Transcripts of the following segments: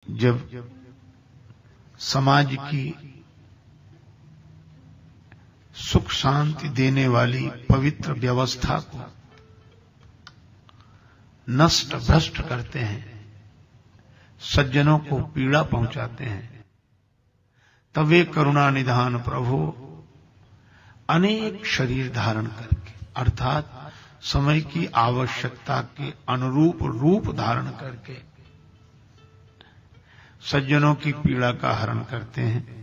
जब समाज की सुख शांति देने वाली पवित्र व्यवस्था को नष्ट भ्रष्ट करते हैं, सज्जनों को पीड़ा पहुंचाते हैं, तब वे करुणा निधान प्रभु अनेक शरीर धारण करके अर्थात समय की आवश्यकता के अनुरूप रूप धारण करके सज्जनों की पीड़ा का हरण करते हैं।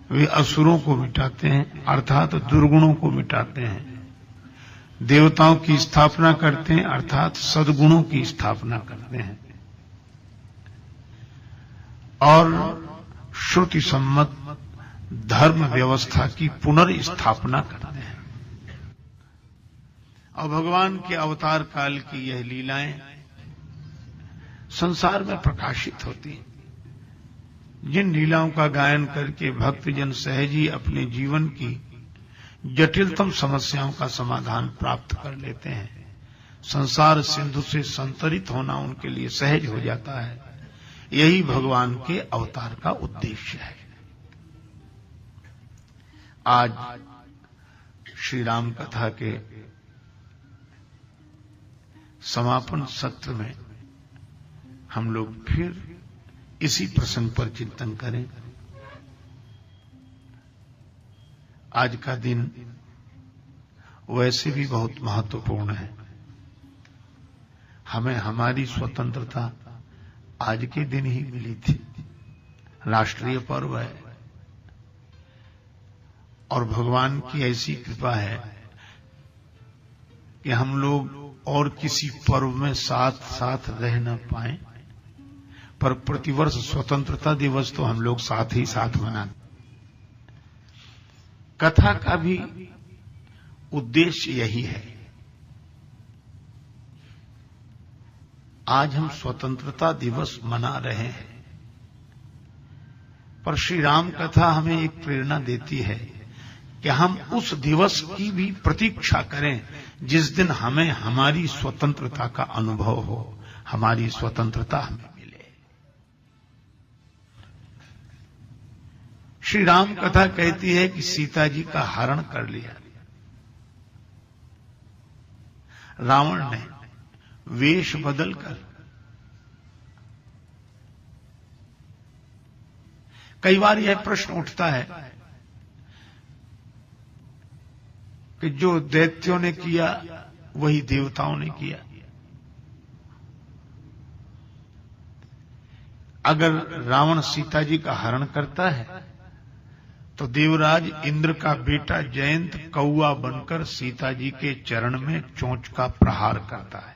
वे असुरों को मिटाते हैं अर्थात दुर्गुणों को मिटाते हैं, देवताओं की स्थापना करते हैं अर्थात सद्गुणों की स्थापना करते हैं और श्रुति सम्मत धर्म व्यवस्था की पुनर्स्थापना करते हैं। और भगवान के अवतार काल की यह लीलाएं संसार में प्रकाशित होती हैं। जिन लीलाओं का गायन करके भक्तजन सहज ही अपने जीवन की जटिलतम समस्याओं का समाधान प्राप्त कर लेते हैं, संसार सिंधु से संतरित होना उनके लिए सहज हो जाता है। यही भगवान के अवतार का उद्देश्य है। आज श्री राम कथा के समापन सत्र में हम लोग फिर इसी प्रसंग पर चिंतन करें। आज का दिन वैसे भी बहुत महत्वपूर्ण है। हमें हमारी स्वतंत्रता आज के दिन ही मिली थी, राष्ट्रीय पर्व है और भगवान की ऐसी कृपा है कि हम लोग और किसी पर्व में साथ साथ रह न पाए, पर प्रतिवर्ष स्वतंत्रता दिवस तो हम लोग साथ ही साथ मनाते। कथा का भी उद्देश्य यही है। आज हम स्वतंत्रता दिवस मना रहे हैं, पर श्री राम कथा हमें एक प्रेरणा देती है कि हम उस दिवस की भी प्रतीक्षा करें जिस दिन हमें हमारी स्वतंत्रता का अनुभव हो, हमारी स्वतंत्रता हमें मिले। श्री राम कथा कहती है कि सीता जी का हरण कर लिया। रावण ने वेश बदलकर, कई बार यह प्रश्न उठता है कि जो दैत्यों ने किया वही देवताओं ने किया। अगर रावण सीता जी का हरण करता है तो देवराज इंद्र का बेटा जयंत कौआ बनकर सीता जी के चरण में चोंच का प्रहार करता है।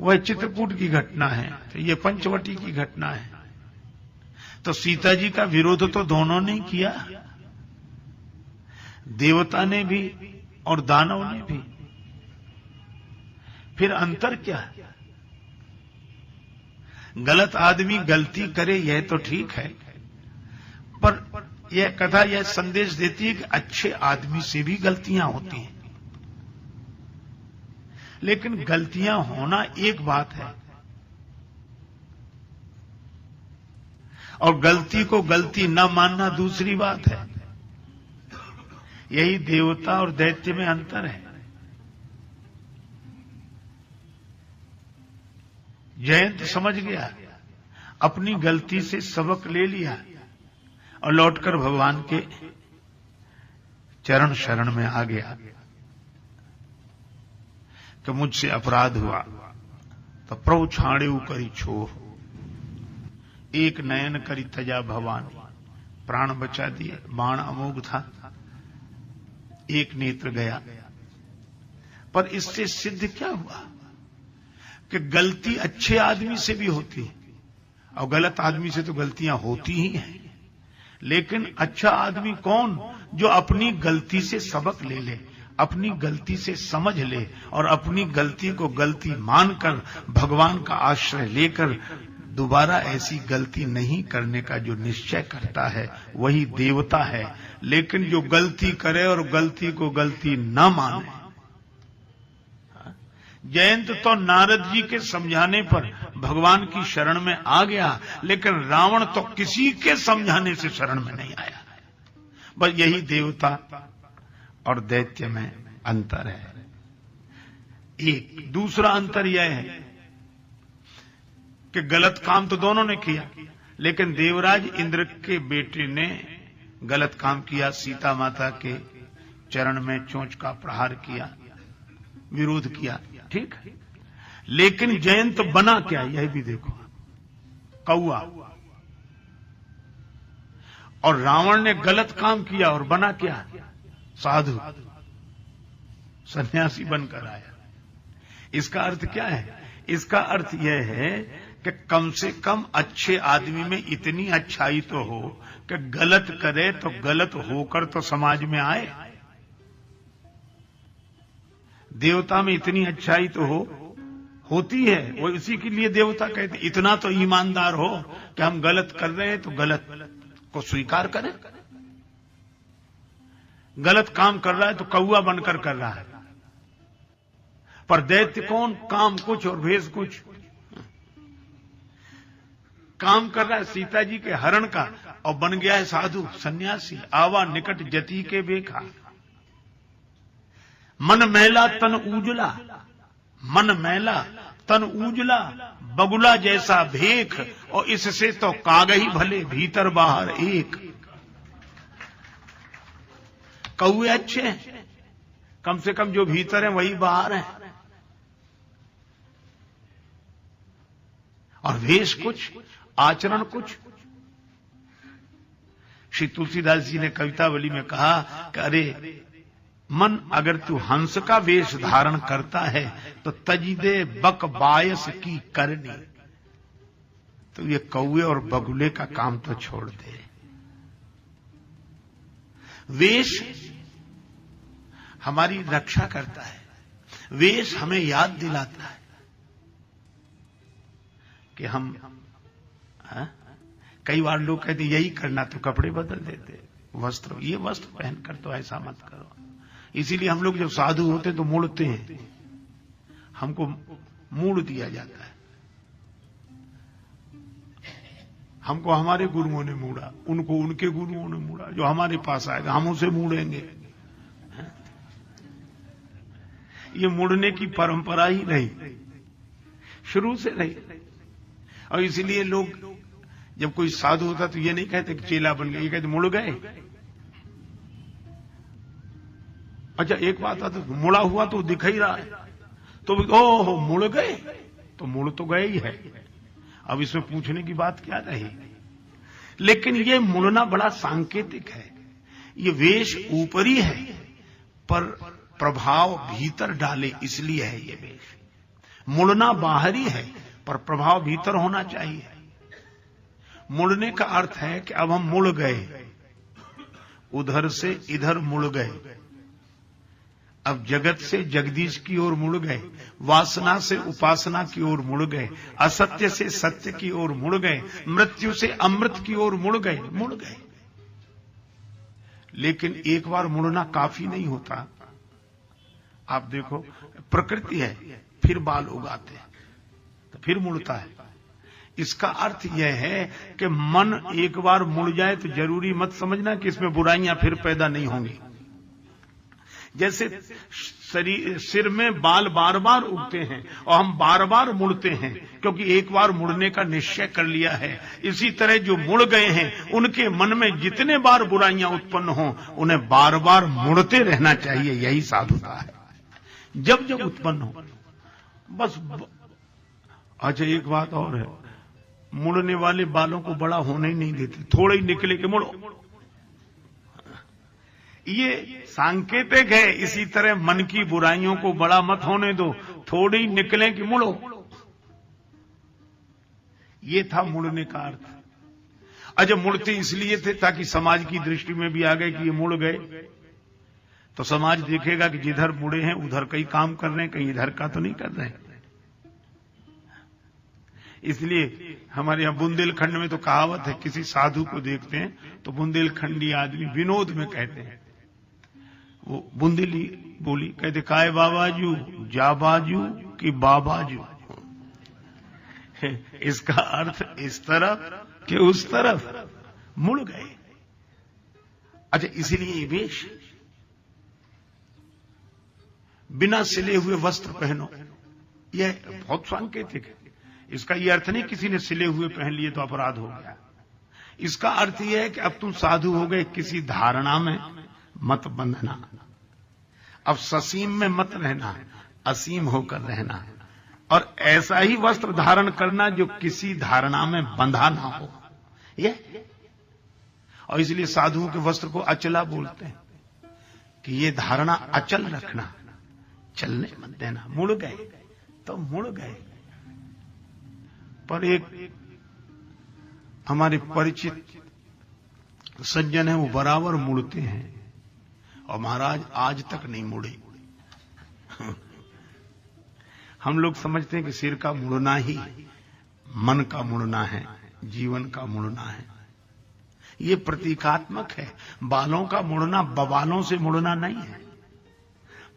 वह चित्रकूट की घटना है, तो यह पंचवटी की घटना है। तो सीता जी का विरोध तो दोनों ने किया, देवता ने भी और दानव ने भी। फिर अंतर क्या है? गलत आदमी गलती करे यह तो ठीक है, पर यह कथा यह संदेश देती है कि अच्छे आदमी से भी गलतियां होती हैं। लेकिन गलतियां होना एक बात है और गलती को गलती न मानना दूसरी बात है। यही देवता और दैत्य में अंतर है। जयंत समझ गया, अपनी गलती से सबक ले लिया और लौटकर भगवान के चरण शरण में आ गया कि मुझसे अपराध हुआ। तो प्रभु छाड़ेऊ करी छोह, एक नयन करी तजा भवानी, प्राण बचा दिए। बाण अमोघ था, एक नेत्र गया। पर इससे सिद्ध क्या हुआ कि गलती अच्छे आदमी से भी होती है और गलत आदमी से तो गलतियां होती ही हैं। लेकिन अच्छा आदमी कौन? जो अपनी गलती से सबक ले ले, अपनी गलती से समझ ले और अपनी गलती को गलती मानकर भगवान का आश्रय लेकर दोबारा ऐसी गलती नहीं करने का जो निश्चय करता है, वही देवता है। लेकिन जो गलती करे और गलती को गलती न माने, जयंत तो नारद जी के समझाने पर भगवान की शरण में आ गया, लेकिन रावण तो किसी के समझाने से शरण में नहीं आया। बस यही देवता और दैत्य में अंतर है। एक दूसरा अंतर यह है कि गलत काम तो दोनों ने किया, लेकिन देवराज इंद्र के बेटे ने गलत काम किया, सीता माता के चरण में चोंच का प्रहार किया, विरोध किया, ठीक। लेकिन जयंत बना क्या, यह भी देखो, कौआ। और रावण ने गलत काम किया और बना क्या, साधु, सन्यासी बनकर आया। इसका अर्थ क्या है? इसका अर्थ यह है कि कम से कम अच्छे आदमी में इतनी अच्छाई तो हो कि गलत करे तो गलत होकर तो समाज में आए। देवता में इतनी अच्छाई तो होती है, वो इसी के लिए देवता कहते, इतना तो ईमानदार हो कि हम गलत कर रहे हैं तो गलत को स्वीकार करें। गलत काम कर रहा है तो कौआ बनकर कर रहा है, पर दैत्य कौन, काम कुछ और भेष कुछ। काम कर रहा है सीता जी के हरण का और बन गया है साधु सन्यासी। आवा निकट जति के बेखा, मन मैला तन उजला, मन मैला तन उजला, बगुला जैसा भेख, और इससे तो कागही भले भीतर बाहर एक। कौए अच्छे हैं, कम से कम जो भीतर है वही बाहर है, और वेश कुछ, आचरण कुछ। श्री तुलसीदास जी ने कवितावली में कहा कि अरे मन, अगर तू हंस का वेश धारण करता है तो तजिदे बक बायस की करनी, तो ये कौए और बगुले का काम तो छोड़ दे। वेश हमारी रक्षा करता है, वेश हमें याद दिलाता है कि हम कई बार लोग कहते यही करना, तो कपड़े बदल देते, वस्त्र, ये वस्त्र पहनकर तो ऐसा मत करो। इसीलिए हम लोग जब साधु होते तो मुड़ते हैं, हमको मूड़ दिया जाता है। हमको हमारे गुरुओं ने मूड़ा, उनको उनके गुरुओं ने मूड़ा, जो हमारे पास आएगा हम उसे मूड़ेंगे। ये मुड़ने की परंपरा ही रही, शुरू से रही। और इसलिए लोग जब कोई साधु होता तो ये नहीं कहते कि चेला बन गए, ये कहते मुड़ गए। अच्छा एक बात आता, तो मुड़ा हुआ तो दिख ही रहा है, तो ओह मुड़ गए, तो मुड़ तो गए ही है, अब इसमें पूछने की बात क्या रही। लेकिन ये मुड़ना बड़ा सांकेतिक है। ये वेश ऊपरी है पर प्रभाव भीतर डाले, इसलिए है ये वेश। मुड़ना बाहरी है पर प्रभाव भीतर होना चाहिए। मुड़ने का अर्थ है कि अब हम मुड़ गए, उधर से इधर मुड़ गए, अब जगत से जगदीश की ओर मुड़ गए, वासना से उपासना की ओर मुड़ गए, असत्य से सत्य की ओर मुड़ गए, मृत्यु से अमृत की ओर मुड़ गए। लेकिन एक बार मुड़ना काफी नहीं होता। आप देखो, प्रकृति है, फिर बाल उगाते हैं तो फिर मुड़ता है। इसका अर्थ यह है कि मन एक बार मुड़ जाए तो जरूरी मत समझना कि इसमें बुराइयां फिर पैदा नहीं होंगी। जैसे सिर में बाल बार बार उगते हैं और हम बार बार मुड़ते हैं क्योंकि एक बार मुड़ने का निश्चय कर लिया है। इसी तरह जो मुड़ गए हैं उनके मन में जितने बार बुराइयां उत्पन्न हो उन्हें बार बार मुड़ते रहना चाहिए। यही साधुता है, जब जब उत्पन्न हो बस। अच्छा एक बात और है, मुड़ने वाले बालों को बड़ा होने ही नहीं देते, थोड़े ही निकले के मुड़ो, ये सांकेतिक है। इसी तरह मन की बुराइयों को बड़ा मत होने दो, थोड़ी निकले कि मुड़ो। ये था मुड़ने का अर्थ। अच्छा मुड़ते इसलिए थे ताकि समाज की दृष्टि में भी आ गए कि ये मुड़ गए, तो समाज देखेगा कि जिधर मुड़े हैं उधर कई काम कर रहे हैं, कहीं इधर का तो नहीं कर रहे हैं। इसलिए हमारे यहां बुंदेलखंड में तो कहावत है, किसी साधु को देखते हैं तो बुंदेलखंडी आदमी विनोद में कहते हैं, वो बुंदेली बोली कहते, काय बाबाजू जा बाजू कि बाबा जो। इसका अर्थ इस तरफ कि उस तरफ मुड़ गए। अच्छा, इसीलिए वेश, बिना सिले हुए वस्त्र पहनो, यह बहुत सांकेतिक है। इसका यह अर्थ नहीं किसी ने सिले हुए पहन लिए तो अपराध हो गया। इसका अर्थ यह है कि अब तुम साधु हो गए, किसी धारणा में मत बंधना, अब ससीम में मत रहना, असीम होकर रहना, और ऐसा ही वस्त्र धारण करना जो किसी धारणा में बंधा ना हो। यह, और इसलिए साधुओं के वस्त्र को अचला बोलते हैं कि ये धारणा अचल रखना, चलने मत देना। मुड़ गए तो मुड़ गए। पर एक हमारे परिचित सज्जन है, वो बराबर मुड़ते हैं, और महाराज आज तक नहीं मुड़े। हम लोग समझते हैं कि सिर का मुड़ना ही मन का मुड़ना है, जीवन का मुड़ना है। ये प्रतीकात्मक है। बालों का मुड़ना बवालों से मुड़ना नहीं है,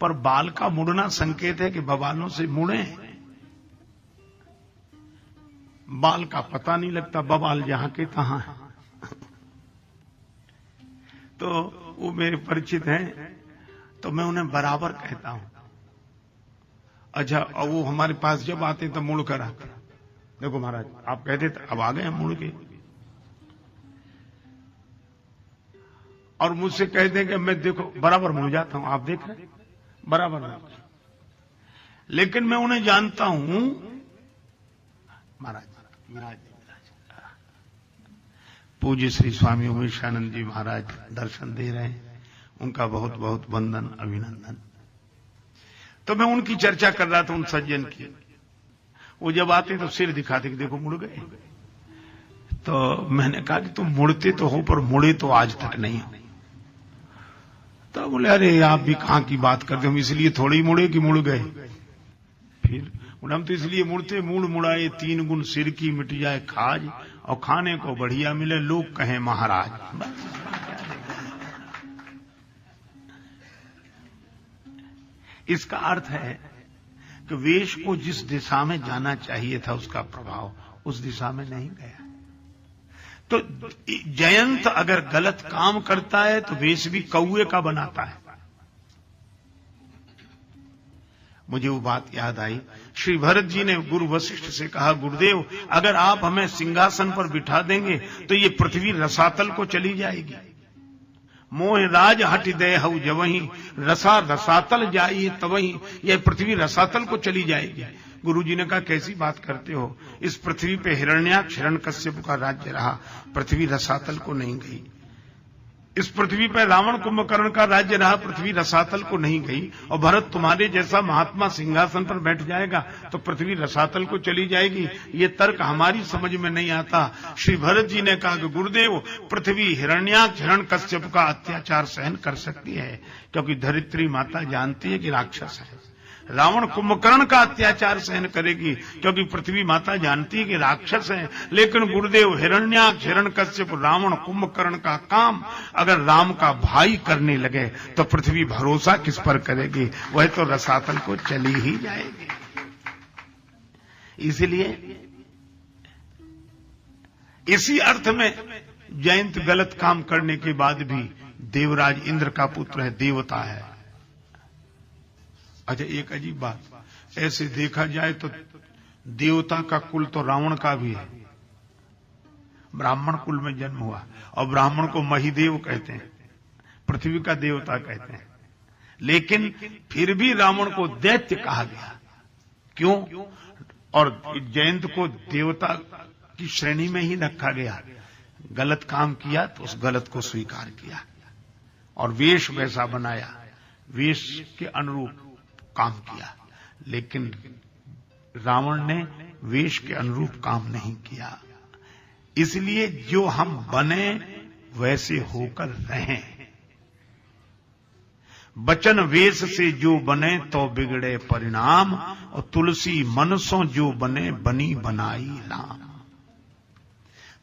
पर बाल का मुड़ना संकेत है कि बवालों से मुड़े। बाल का पता नहीं लगता, बवाल जहां के तहां है। तो वो मेरे परिचित हैं, तो मैं उन्हें बराबर कहता हूं। अच्छा, और वो हमारे पास जब आते तो मुड़ कर आते, देखो महाराज आप कहते थे, अब आ गए हम मुड़ के। और मुझसे कहते हैं कि मैं देखो बराबर मुड़ जाता हूं, आप देख रहे बराबर। लेकिन मैं उन्हें जानता हूं, महाराज पूज्य श्री स्वामी उमेशानंद जी महाराज दर्शन दे रहे हैं, उनका बहुत बहुत वंदन अभिनंदन। तो मैं उनकी चर्चा कर रहा था, उन सज्जन की। वो जब आते तो सिर दिखाते कि देखो मुड़ गए। तो मैंने कहा कि तुम मुड़ते तो हो, पर मुड़े तो आज तक नहीं हो। तो बोले, अरे आप भी कहां की बात करते, हम इसलिए थोड़ी मुड़े कि मुड़ गए। फिर हम तो इसलिए मुड़ते, मूड मुड़ाए 3 गुण सिर की मिट जाए खाज, और खाने को बढ़िया मिले लोग कहें महाराज। इसका अर्थ है कि वेश को जिस दिशा में जाना चाहिए था उसका प्रभाव उस दिशा में नहीं गया। तो जयंत अगर गलत काम करता है तो वेश भी कौए का बनाता है। मुझे वो बात याद आई, श्री भरत जी ने गुरु वशिष्ठ से कहा, गुरुदेव अगर आप हमें सिंहासन पर बिठा देंगे तो ये पृथ्वी रसातल को चली जाएगी। मोह राज हट दे हऊ जवहीं, रसा रसातल जाइए तवहीं, यह पृथ्वी रसातल को चली जाएगी। गुरु जी ने कहा, कैसी बात करते हो, इस पृथ्वी पे हिरण्याक्ष हिरण्यकश्यप का राज्य रहा, पृथ्वी रसातल को नहीं गई। इस पृथ्वी पर रावण कुंभकर्ण का राज्य रहा, पृथ्वी रसातल को नहीं गई। और भरत तुम्हारे जैसा महात्मा सिंहासन पर बैठ जाएगा तो पृथ्वी रसातल को चली जाएगी। ये तर्क हमारी समझ में नहीं आता। श्री भरत जी ने कहा कि गुरुदेव, पृथ्वी हिरण्याक्ष हिरण्यकश्यप का अत्याचार सहन कर सकती है, क्योंकि धरित्री माता जानती है कि राक्षस है। रावण कुंभकर्ण का अत्याचार सहन करेगी, क्योंकि पृथ्वी माता जानती है कि राक्षस है। लेकिन गुरुदेव, हिरण्याक्ष हिरण्यकश्यप रावण कुंभकर्ण का काम अगर राम का भाई करने लगे तो पृथ्वी भरोसा किस पर करेगी, वह तो रसातल को चली ही जाएगी। इसलिए इसी अर्थ में जयंत गलत काम करने के बाद भी देवराज इंद्र का पुत्र है, देवता है। अच्छा, एक अजीब बात, ऐसे देखा जाए तो देवता का कुल तो रावण का भी है, ब्राह्मण कुल में जन्म हुआ, और ब्राह्मण को महिदेव कहते हैं, पृथ्वी का देवता कहते हैं। लेकिन फिर भी रावण को दैत्य कहा गया, क्यों? और जयंत को देवता की श्रेणी में ही रखा गया। गलत काम किया तो उस गलत को स्वीकार किया और वेश वैसा बनाया, वेश के अनुरूप काम किया। लेकिन रावण ने वेश के अनुरूप काम नहीं किया। इसलिए जो हम बने वैसे होकर रहें। बचन वेश से जो बने तो बिगड़े परिणाम, और तुलसी मन सो जो बने बनी बनाई राम।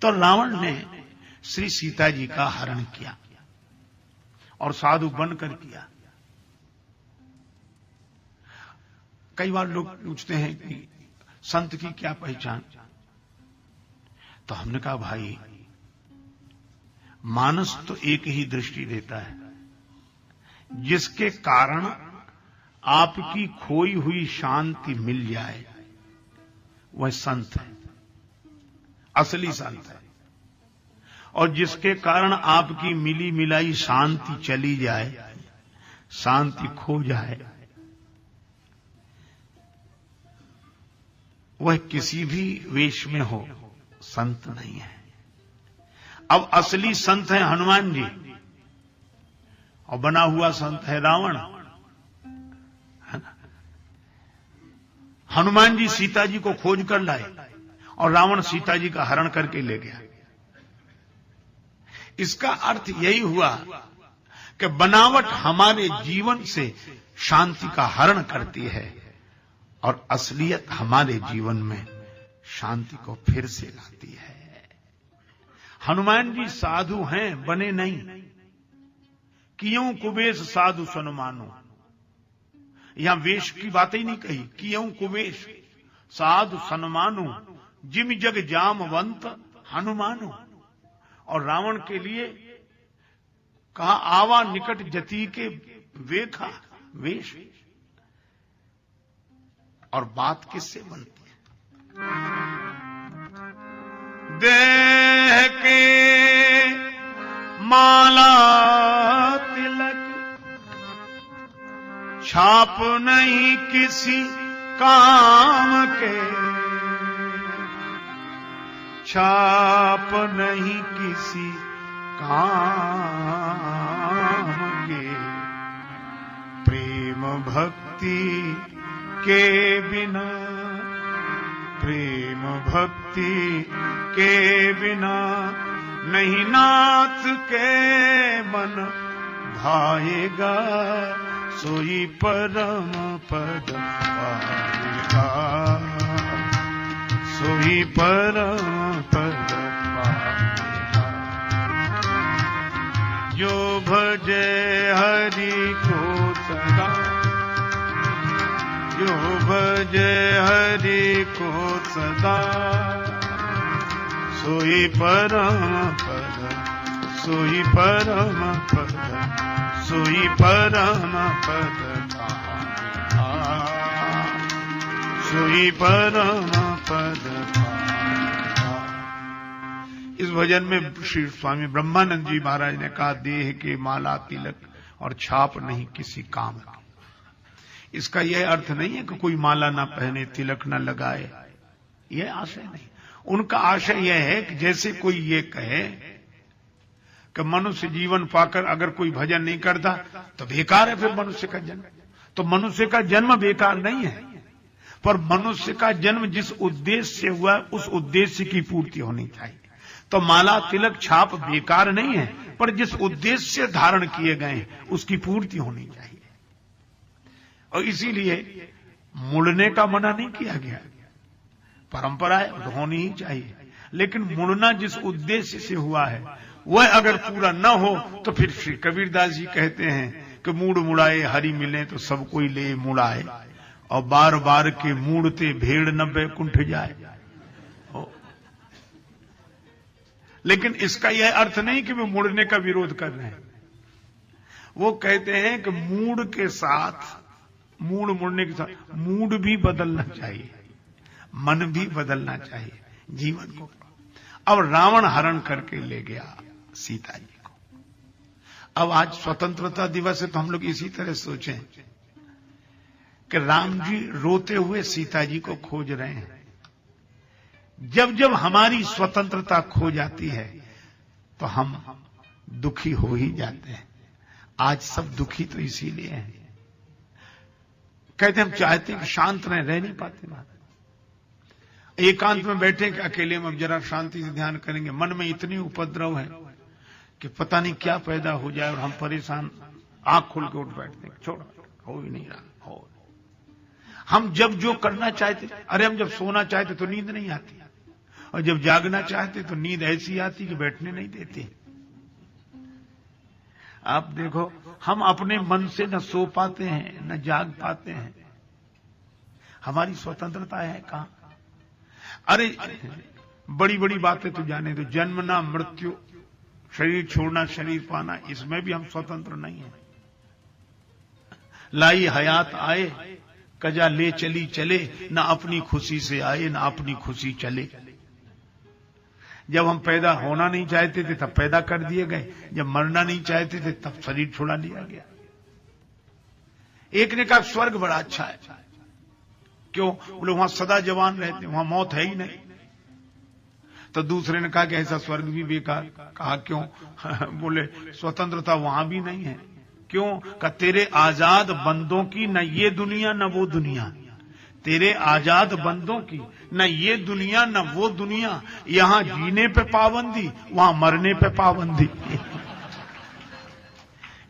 तो रावण ने श्री सीता जी का हरण किया और साधु बनकर किया। कई बार लोग पूछते हैं कि संत की क्या पहचान, तो हमने कहा भाई मानस तो एक ही दृष्टि देता है, जिसके कारण आपकी खोई हुई शांति मिल जाए वह संत है, असली संत है। और जिसके कारण आपकी मिली मिलाई शांति चली जाए, शांति खो जाए, वह किसी भी वेश में हो संत नहीं है। अब असली संत है हनुमान जी और बना हुआ संत है रावण, है ना। हनुमान जी सीता जी को खोज कर लाए और रावण सीता जी का हरण करके ले गया। इसका अर्थ यही हुआ कि बनावट हमारे जीवन से शांति का हरण करती है और असलियत हमारे जीवन में शांति को फिर से लाती है। हनुमान जी साधु हैं, बने नहीं। कियों कुबेश साधु सनुमानो, यहां वेश की बात ही नहीं कही। कियों कुबेश साधु सनुमानो, जिम जग जामवंत हनुमानो। और रावण के लिए कहा आवा निकट जति के वेखा वेश। और बात किससे बनती है? देह के माला तिलक छाप नहीं किसी काम के, छाप नहीं किसी काम के। प्रेम भक्ति के बिना, प्रेम भक्ति के बिना नहीं नाथ के मन भाएगा, सोई परम पद पाएगा, सोई परम पद पाएगा। जो भजे हरि को सदा, जो भजे हरि को सदा, सोई परम पद, सोई परम पद, सोई परम पद पाएगा, सोई परम पद पाएगा। इस भजन में श्री स्वामी ब्रह्मानंद जी महाराज ने कहा देह के माला तिलक और छाप नहीं किसी काम की। इसका यह अर्थ नहीं है कि कोई माला ना पहने, तिलक ना लगाए, यह आशय नहीं। उनका आशय यह है कि जैसे कोई ये कहे कि मनुष्य जीवन पाकर अगर कोई भजन नहीं करता तो बेकार है फिर मनुष्य का जन्म। तो मनुष्य का जन्म बेकार नहीं है, पर मनुष्य का जन्म जिस उद्देश्य से हुआ उस उद्देश्य की पूर्ति होनी चाहिए। तो माला तिलक छाप बेकार नहीं है, पर जिस उद्देश्य से धारण किए गए उसकी पूर्ति होनी चाहिए। और इसीलिए मुड़ने का मना नहीं किया गया, परंपरा है होनी ही चाहिए, लेकिन मुड़ना जिस उद्देश्य से हुआ है वह अगर पूरा न हो तो फिर श्री कबीरदास जी कहते हैं कि मूड मुड़ाए हरि मिले तो सब कोई ले मुड़ाए, और बार बार के मूड़ते भेड़ न बैकुंठ जाए। लेकिन इसका यह अर्थ नहीं कि वे मुड़ने का विरोध कर रहे हैं। वो कहते हैं कि मूड के साथ, मूड मुड़ने के साथ मूड भी बदलना चाहिए, मन भी बदलना चाहिए जीवन को। अब रावण हरण करके ले गया सीता जी को। अब आज स्वतंत्रता दिवस है तो हम लोग इसी तरह सोचें कि राम जी रोते हुए सीता जी को खोज रहे हैं। जब जब हमारी स्वतंत्रता खो जाती है तो हम दुखी हो ही जाते हैं। आज सब दुखी तो इसीलिए हैं, कहते हम चाहते हैं कि शांत रहें, रह नहीं पाते। एकांत में बैठे कि अकेले में अब जरा शांति से ध्यान करेंगे, मन में इतनी उपद्रव है कि पता नहीं क्या पैदा हो जाए और हम परेशान आंख खोल के उठ बैठते हैं, छोड़ो हो ही नहीं रहा। हो हम जब जो करना चाहते, अरे हम जब सोना चाहते तो नींद नहीं आती, और जब जागना चाहते तो नींद ऐसी आती कि बैठने नहीं देती। आप देखो हम अपने मन से न सो पाते हैं न जाग पाते हैं। हमारी स्वतंत्रता है कहां? अरे बड़ी बड़ी बातें तो जाने दो, जन्मना, मृत्यु, शरीर छोड़ना, शरीर पाना, इसमें भी हम स्वतंत्र नहीं है। लाई हयात आए, कजा ले चली चले, ना अपनी खुशी से आए ना अपनी खुशी चले। जब हम पैदा होना नहीं चाहते थे तब पैदा कर दिए गए, जब मरना नहीं चाहते थे तब शरीर छोड़ा लिया गया। एक ने कहा स्वर्ग बड़ा अच्छा है, क्यों? बोले वहां सदा जवान रहते, वहां मौत है ही नहीं। तो दूसरे ने कहा कि ऐसा स्वर्ग भी बेकार। कहा क्यों? बोले स्वतंत्रता वहां भी नहीं है। क्यों? का तेरे आजाद बंदों की न ये दुनिया न वो दुनिया, तेरे आजाद बंदों की न ये दुनिया न वो दुनिया, यहां जीने पे पाबंदी, वहां मरने पे पाबंदी।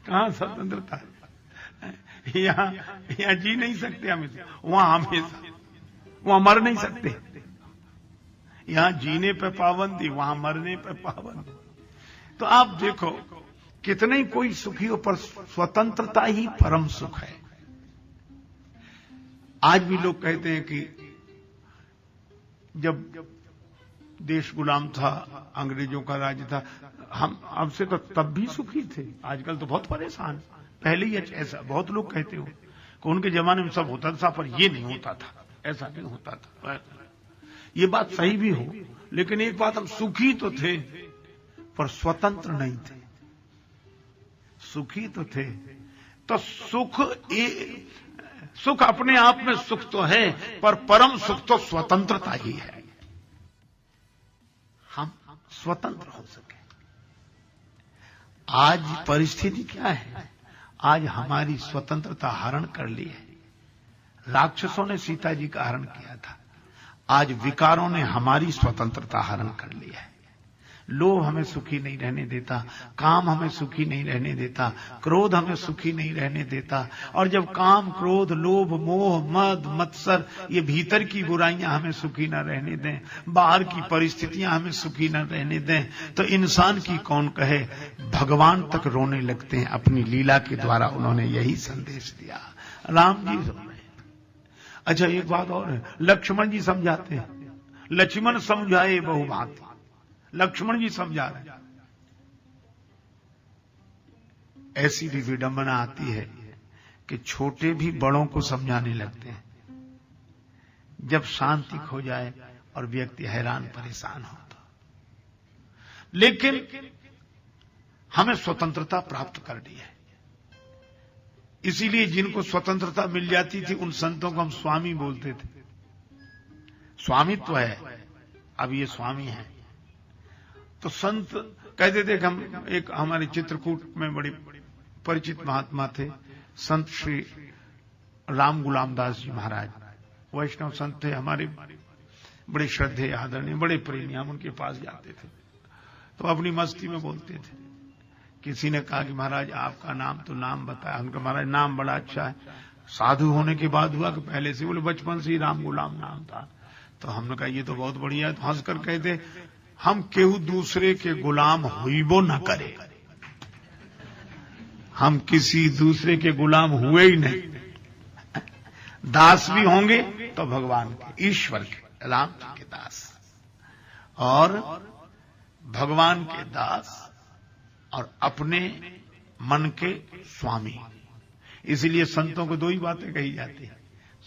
कहां स्वतंत्रता है? यहां जी नहीं सकते हमेशा, वहां हमेशा, वहां मर नहीं सकते। यहां जीने पे पाबंदी, वहां मरने पे पाबंदी। तो आप देखो कितने ही कोई सुखी हो, पर स्वतंत्रता ही परम सुख है। आज भी लोग कहते हैं कि जब देश गुलाम था, अंग्रेजों का राज था, हम हमसे तो तब भी सुखी थे, आजकल तो बहुत परेशान। पहले ही ऐसा बहुत लोग कहते हो कि उनके जमाने में सब होता था पर ये नहीं होता था, ऐसा नहीं होता था। ये बात सही भी हो, लेकिन एक बात, हम सुखी तो थे पर स्वतंत्र नहीं थे। सुखी तो थे, तो सुख अपने आप में सुख तो है, पर परम सुख तो स्वतंत्रता ही है। हम स्वतंत्र हो सके। आज परिस्थिति क्या है? आज हमारी स्वतंत्रता हरण कर ली है। राक्षसों ने सीता जी का हरण किया था, आज विकारों ने हमारी स्वतंत्रता हरण कर ली है। लोभ हमें सुखी नहीं रहने देता, काम हमें सुखी नहीं रहने देता, क्रोध हमें सुखी नहीं रहने देता। और जब काम, क्रोध, लोभ, मोह, मद, मत्सर, ये भीतर की बुराइयां हमें सुखी न रहने दें, बाहर की परिस्थितियां हमें सुखी न रहने दें, तो इंसान की कौन कहे, भगवान तक रोने लगते हैं। अपनी लीला के द्वारा उन्होंने यही संदेश दिया। राम जी। अच्छा एक बात और है, लक्ष्मण जी समझाते हैं, लक्ष्मण समझाए बहु भांति। लक्ष्मण जी समझा रहे। ऐसी भी विडंबना आती है कि छोटे भी बड़ों को समझाने लगते हैं जब शांति खो जाए और व्यक्ति हैरान परेशान हो तो। लेकिन हमें स्वतंत्रता प्राप्त कर दी है, इसीलिए जिनको स्वतंत्रता मिल जाती थी उन संतों को हम स्वामी बोलते थे। स्वामित्व है, अब ये स्वामी है। तो संत कहते थे कि हम, एक हमारे चित्रकूट में बड़े परिचित महात्मा थे, संत श्री राम गुलाम दास जी महाराज, वैष्णव संत थे हमारे, बड़े श्रद्धेय आदरणीय, बड़े प्रेमी। हम उनके पास जाते थे तो अपनी मस्ती में बोलते थे। किसी ने कहा कि महाराज आपका नाम तो नाम बताया। उनका महाराज नाम बड़ा अच्छा है। साधु होने के बाद हुआ कि पहले से? बोले बचपन से ही राम गुलाम नाम था। तो हमने कहा ये तो बहुत बढ़िया है। तो हंसकर कहते हम केहू दूसरे के गुलाम हुईबो न करे, हम किसी दूसरे के गुलाम हुए ही नहीं। दास भी होंगे तो भगवान के, ईश्वर के, राम जी के दास, और भगवान के दास और अपने मन के स्वामी। इसलिए संतों को दो ही बातें कही जाती है,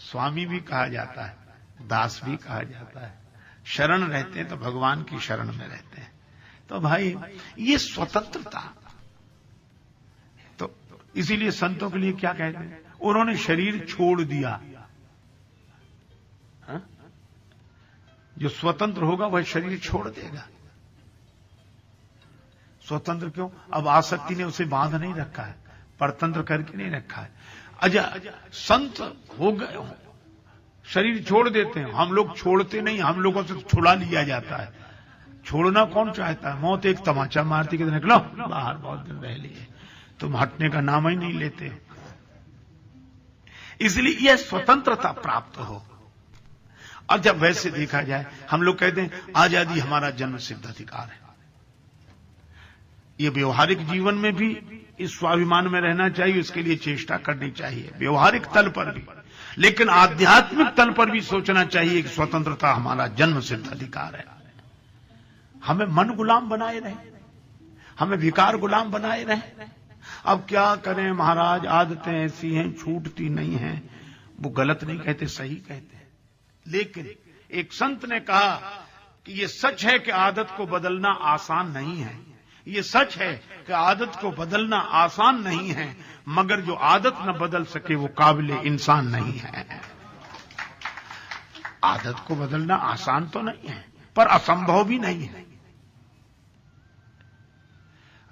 स्वामी भी कहा जाता है, दास भी कहा जाता है। शरण रहते हैं तो भगवान की शरण में रहते हैं। तो भाई ये स्वतंत्रता, तो इसीलिए संतों के लिए क्या कहते हैं, उन्होंने शरीर छोड़ दिया। हा? जो स्वतंत्र होगा वह शरीर छोड़ देगा। स्वतंत्र क्यों? अब आसक्ति ने उसे बांध नहीं रखा है, परतंत्र करके नहीं रखा है। अच्छा संत हो गए, शरीर छोड़ देते हैं। हम लोग छोड़ते नहीं, हम लोगों से छुड़ा लिया जाता है। छोड़ना कौन चाहता है? मौत एक तमाचा मारती कि निकलो बाहर, बहुत दिन रह लिए, तुम हटने का नाम ही नहीं लेते। इसलिए यह स्वतंत्रता प्राप्त हो। और जब वैसे देखा जाए, हम लोग कहते हैं आजादी हमारा जन्म सिद्ध अधिकार है। ये व्यवहारिक जीवन में भी इस स्वाभिमान में रहना चाहिए, इसके लिए चेष्टा करनी चाहिए, व्यवहारिक तल पर भी। लेकिन आध्यात्मिक तल पर भी सोचना चाहिए कि स्वतंत्रता हमारा जन्म सिद्ध अधिकार है। हमें मन गुलाम बनाए रहे, हमें विकार गुलाम बनाए रहे। अब क्या करें महाराज, आदतें ऐसी हैं, छूटती नहीं हैं। वो गलत नहीं कहते, सही कहते हैं। लेकिन एक संत ने कहा कि ये सच है कि आदत को बदलना आसान नहीं है। ये सच है कि आदत को बदलना आसान नहीं है, मगर जो आदत न बदल सके वो काबिले इंसान नहीं है। आदत को बदलना आसान तो नहीं है, पर असंभव भी नहीं है।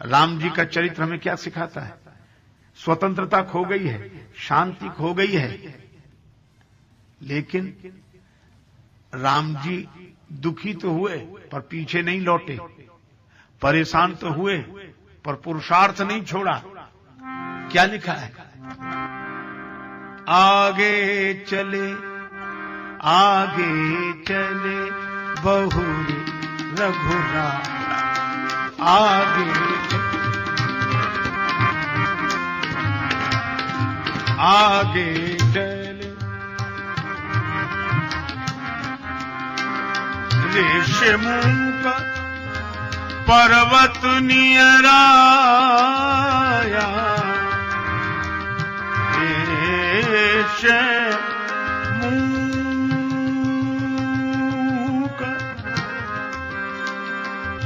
राम जी का चरित्र हमें क्या सिखाता है? स्वतंत्रता खो गई है, शांति खो गई है, लेकिन राम जी दुखी तो हुए पर पीछे नहीं लौटे, परेशान तो हुए पर पुरुषार्थ नहीं छोड़ा। क्या लिखा है? आगे चले बहुरी रघुराय, आगे चले ऋषिमुख पर्वत नियराया,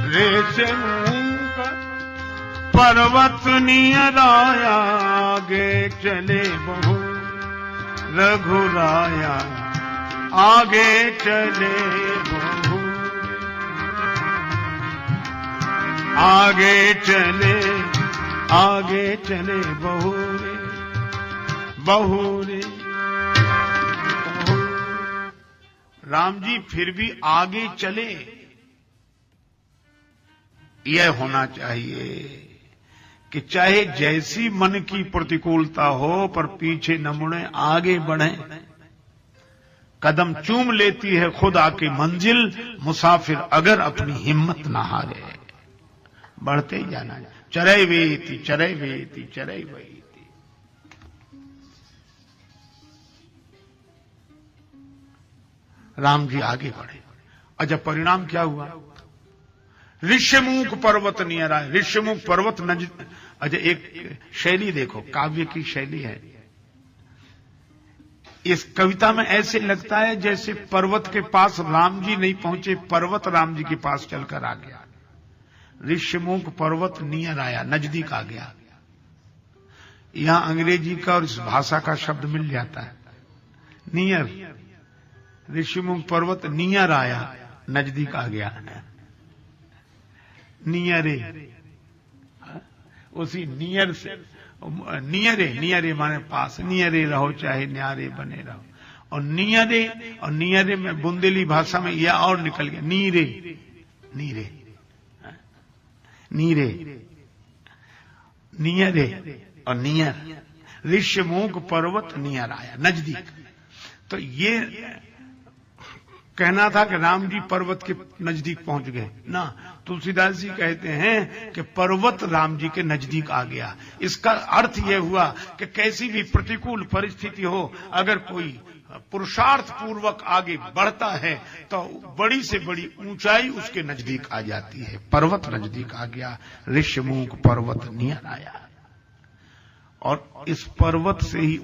ऋषिमुख पर्वत नियराया, आगे चले बहु रघुराया, आगे चले बहु, आगे चले बहु रे, बहु रे। राम जी फिर भी आगे चले। यह होना चाहिए कि चाहे जैसी मन की प्रतिकूलता हो, पर पीछे न मुड़े, आगे बढ़ें। कदम चूम लेती है खुद आके मंजिल, मुसाफिर अगर अपनी हिम्मत न हारे। बढ़ते ही जाना, चरय वेति चरय वेति चरय वेति। राम जी आगे बढ़े। अच्छा, परिणाम क्या हुआ? ऋषिमुख पर्वत नियर आए। ऋषिमुख पर्वत नजदीक। अच्छा, एक शैली देखो, काव्य की शैली है। इस कविता में ऐसे लगता है जैसे पर्वत के पास राम जी नहीं पहुंचे, पर्वत राम जी के पास चलकर आ गया। ऋषिमुख पर्वत नियर आया, नजदीक आ गया। यहां अंग्रेजी का और इस भाषा का शब्द मिल जाता है, नियर। ऋषिमुख पर्वत नियर आया, नजदीक आ गया। नियरे, उसी नियर से नियरे माने पास। नियरे रहो चाहे न्यारे बने रहो। और नियरे में बुंदेली भाषा में यह और निकल गया, नीरे नीरे नीरे, नियरे और नियर। ऋषिमुख पर्वत नियर आया, नजदीक। तो ये कहना था कि राम जी पर्वत के नजदीक पहुंच गए ना। तुलसीदास जी कहते हैं कि पर्वत राम जी के नजदीक आ गया। इसका अर्थ यह हुआ कि कैसी भी प्रतिकूल परिस्थिति हो, अगर कोई पुरुषार्थ पूर्वक आगे बढ़ता है तो बड़ी से बड़ी ऊंचाई उसके नजदीक आ जाती है। पर्वत नजदीक आ गया, ऋषिमुख पर्वत नियर आया। और इस पर्वत से ही